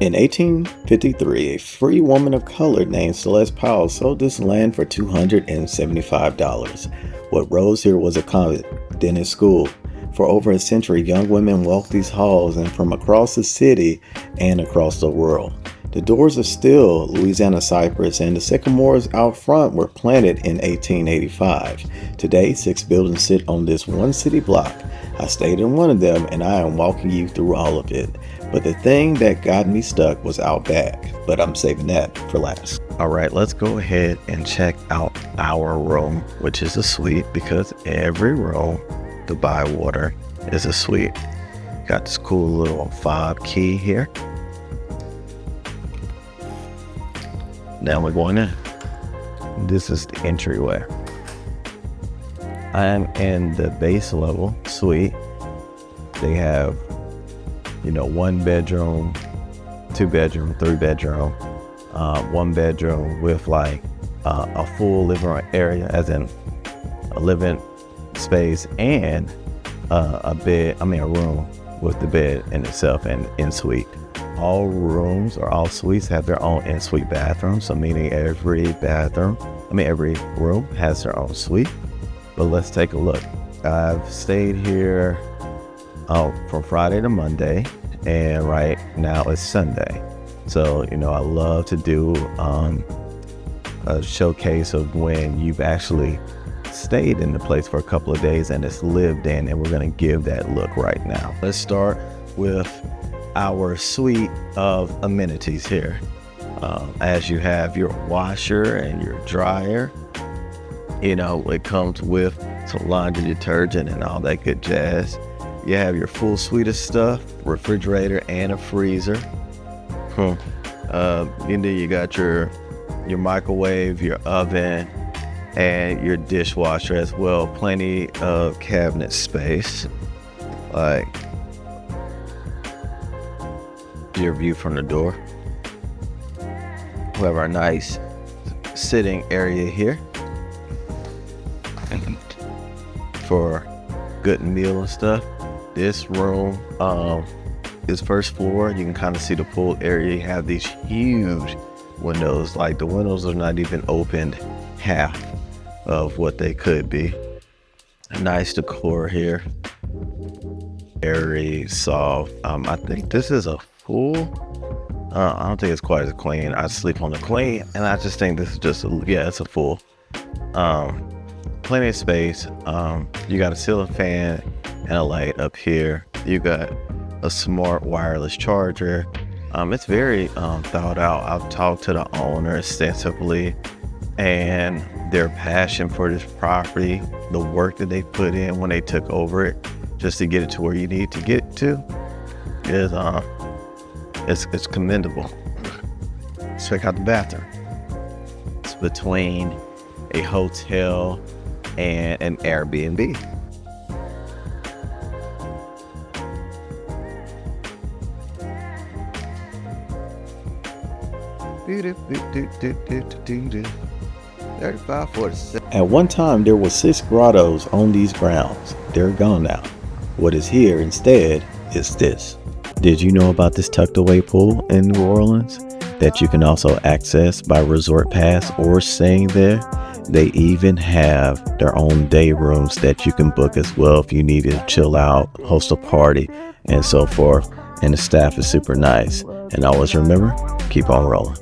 In 1853, a free woman of color named Celeste Powell sold this land for $275. What rose here was a convent, then a school. For over a century, young women walked these halls and from across the city and across the world. The doors are still Louisiana cypress, and the sycamores out front were planted in 1885. Today, 6 buildings sit on this one city block. I stayed in one of them, and I am walking you through all of it. But the thing that got me stuck was out back, but I'm saving that for last. All right, let's go ahead and check out our room, which is a suite, because every room, the Bywater, is a suite. Got this cool little fob key here. Now we're going in. This is the entryway. I am in the base level suite. They have, 1 bedroom, 2 bedroom, 3 bedroom, 1 bedroom with like a full living room area, as in a living space, and a room with the bed in itself and en suite. All rooms or all suites have their own en-suite bathroom, so meaning every room has their own suite. But let's take a look. I've stayed here from Friday to Monday, and right now it's Sunday. So, I love to do a showcase of when you've actually stayed in the place for a couple of days and it's lived in, and we're going to give that look right now. Let's start with our suite of amenities here. As you have your washer and your dryer, it comes with some laundry detergent and all that good jazz. You have your full suite of stuff, refrigerator and a freezer. And then you got your microwave, your oven, and your dishwasher as well. Plenty of cabinet space. Like your view from the door. We have our nice sitting area here for good meal and stuff. This room is first floor. You can kind of see the pool area. You have these huge windows. Like the windows are not even opened half of what they could be. A nice decor here. Very soft. I think this is a full. I don't think it's quite as clean. I sleep on the clean, and I just think this is just it's a full. Plenty of space. You got a ceiling fan and a light up here. You got a smart wireless charger. It's very thought out. I've talked to the owner extensively, and their passion for this property, the work that they put in when they took over it, just to get it to where you need to get to, is it's commendable. Let's check out the bathroom. It's between a hotel and an Airbnb. At one time, there were 6 grottos on these grounds. They're gone now. What is here instead is this. Did you know about this tucked away pool in New Orleans that you can also access by resort pass or staying there? They even have their own day rooms that you can book as well if you need to chill out, host a party, and so forth. And the staff is super nice. And always remember, keep on rolling.